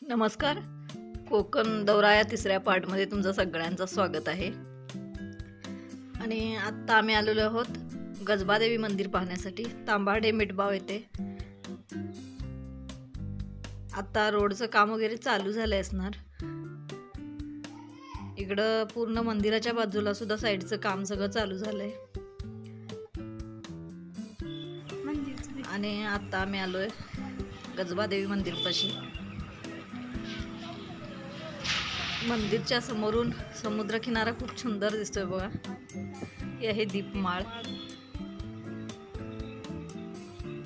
नमस्कार. कोकण दौरा या तिसऱ्या पार्टमध्ये तुमचं सगळ्यांचं स्वागत आहे. आणि आत्ता आम्ही आलेलो आहोत गजबादेवी मंदिर पाहण्यासाठी तांबाडे मिठबाव येथे. आता रोडचं काम वगैरे चालू झालं असणार. इकडं पूर्ण मंदिराच्या बाजूला सुद्धा साईडचं काम सगळं चालू झालंय. आणि आता आम्ही आलोय गजबादेवी मंदिरपाशी. मंदिरच्या समोरून समुद्र किनारा खूप सुंदर दिसतोय बघा. हे आहे दीपमाळ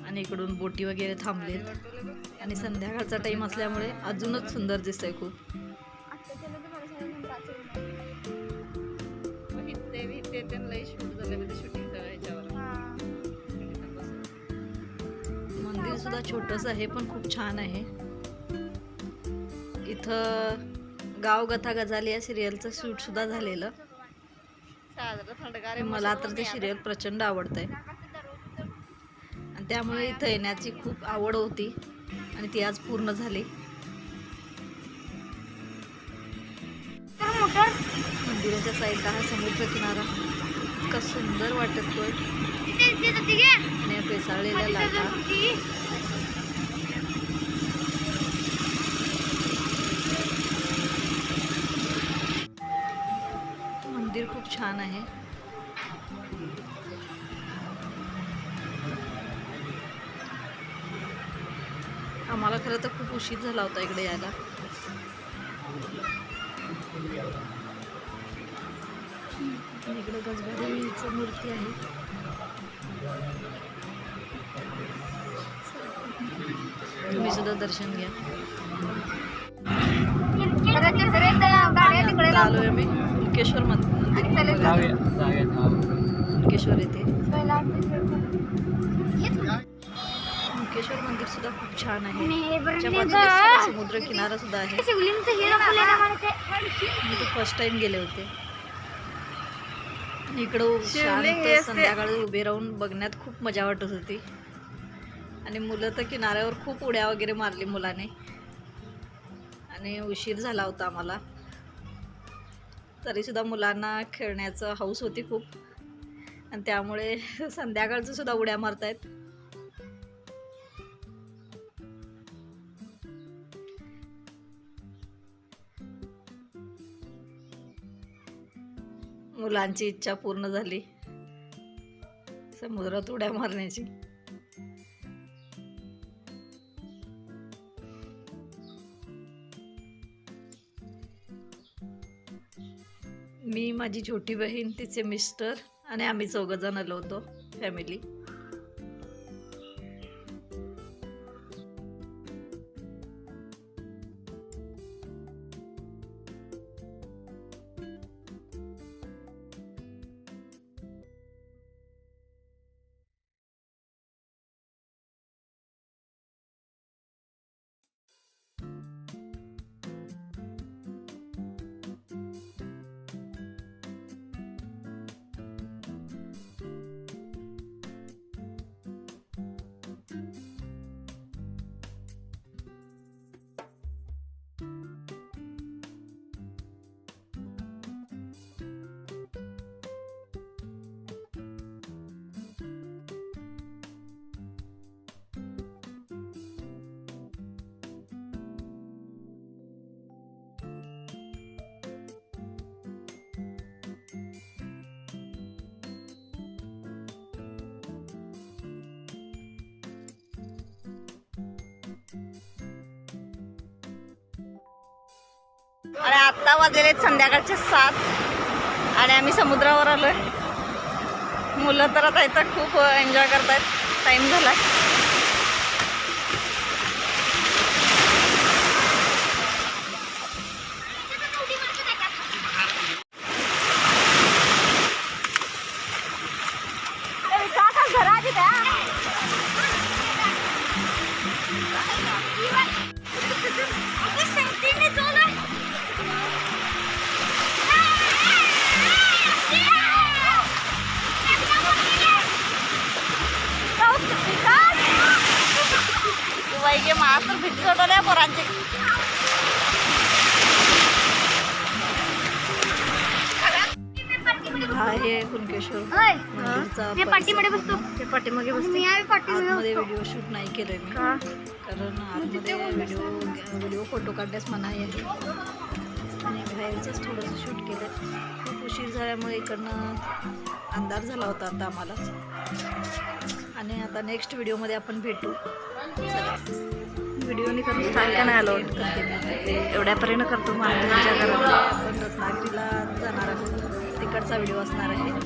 आणि इकडून बोटी वगैरे थांबलेत आणि संध्याकाळचा टाइम असल्यामुळे अजूनच सुंदर दिसतंय खूप. मंदिर सुद्धा छोटस आहे पण खूप छान आहे. इथं गाव गथा गजाली या सिरियलचं शूट सुद्धा झालेलं. मला तर ते सिरियल प्रचंड आवडतंय आणि त्यामुळे इथं येण्याची खूप आवड होती आणि ती आज पूर्ण झाली. मंदिराच्या साईडला हा समुद्र किनारा इतका सुंदर वाटतोय आणि पेसाळलेल्या लाटा. मंदिर खूप छान आहे. आम्हाला खरं तर खूप उशीर झाला होता इकडे यायला. इकडे गजबादेवीची मूर्ती आहे. तुम्ही सुद्धा दर्शन घ्या. आलोय आम्ही मुकेश्वर मंदिर. मुकेश्वर येथे मुकेश्वर मंदिर सुद्धा खूप छान आहे. समुद्र किनारा सुद्धा आहे. मी तर फर्स्ट टाइम गेले होते. इकडं शांत संध्याकाळी उभे राहून बघण्यात खूप मजा वाटत होती आणि मुलं तर किनाऱ्यावर खूप उड्या वगैरे मारली मुलाने. आणि उशीर झाला होता आम्हाला तरी सुद्धा मुलांना खेळण्याचं हौस होती खूप आणि त्यामुळे संध्याकाळचं सुद्धा उड्या मारतायत. मुलांची इच्छा पूर्ण झाली समुद्रात उड्या मारण्याची. मी, माझी छोटी बहीण, तिचे मिस्टर आणि आम्ही 4 जण आलो होतो फॅमिली. आणि आता वाजलेले संध्याकाळचे 7 आणि आम्ही समुद्रावर आलोय. मुलं तर आता इथं खूप एन्जॉय करतायत. टाइम झालाय. बाईके मास्तर भिजवले पोरांचे. कुणकेश्वर मंदिरचा ते पाठीमागे बसतो. आतमध्ये व्हिडिओ शूट नाही केलंय मी, कारण आतमध्ये व्हिडिओ फोटो काढण्यास मनाई आहे आणि बाहेरचंच थोडंसं शूट केलं. खूप उशीर झाल्यामुळे इकडनं अंधार झाला होता आता आम्हाला. आणि आता नेक्स्ट व्हिडिओमध्ये आपण भेटू. व्हिडिओने करतो काय नाही आलो एवढ्यापर्यंत करतो. आपण रत्नागिरीला जाणार आहोत, तिकडचा व्हिडिओ असणार आहे.